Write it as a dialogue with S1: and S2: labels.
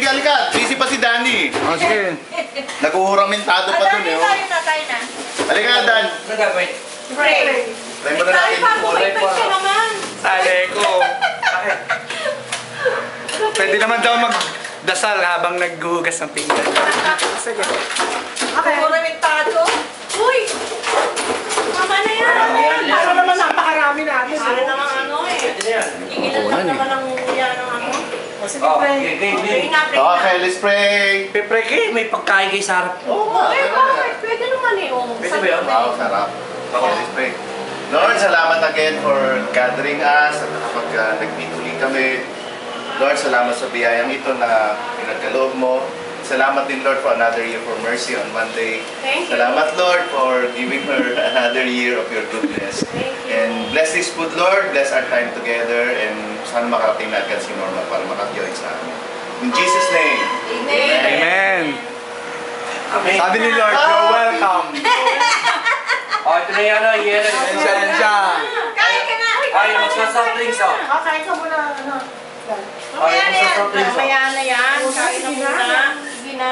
S1: sige, halika. Busy pa si Danny.
S2: Oh, sige.
S1: Nag-uuramentado pa dun eh.
S3: Tayo na.
S1: Halika na, Dan.
S4: Nagagawin.
S3: Pray.
S1: Try mo na natin.
S3: Pag-pray ka naman.
S4: Sali ko. Pwede naman daw magdasal habang naghuhugas ng pinggan. Sige.
S3: Okay. Puramentado. Uy! Tama na yan.
S5: Para naman napakarami natin.
S3: Para naman ano eh.
S4: Pwede na yan.
S3: Igilan lang naman ang yan ng ano.
S5: Sige, pray.
S3: Pray na, pray na.
S1: Okay, let's pray.
S4: Pipre kayo, may pagkain kayo sa harap.
S1: Oo nga.
S3: Eh, bakit? Pwede naman eh. Oh.
S4: Pwede ba yun?
S1: Wow, sarap. Okay, let's pray. Lord, salamat again for gathering us at kapag nag-meet uli kami. Lord, salamat sa biyayang ito na pinagkaloob mo. Salamat din, Lord, for another year for mercy on Monday.
S3: Thank you.
S1: Salamat, Lord, for giving her another year of your goodness.
S3: Thank you.
S1: And bless this food, Lord. Bless our time together. And sana makarating na agad si Norma para makajoin sa amin. In Jesus' name.
S3: Amen.
S4: Amen.
S1: Amen.
S4: Sabi ni Lord, you're welcome. Oh, ito na yan, yan.
S2: Yan siya.
S3: Kain ka na.
S4: Ay, magsasoft drinks, oh.
S5: Okay, ka muna. Ano?
S3: Mamaya na yan.
S4: Ay,
S3: Mamaya na yan. Kain na muna. Sige na.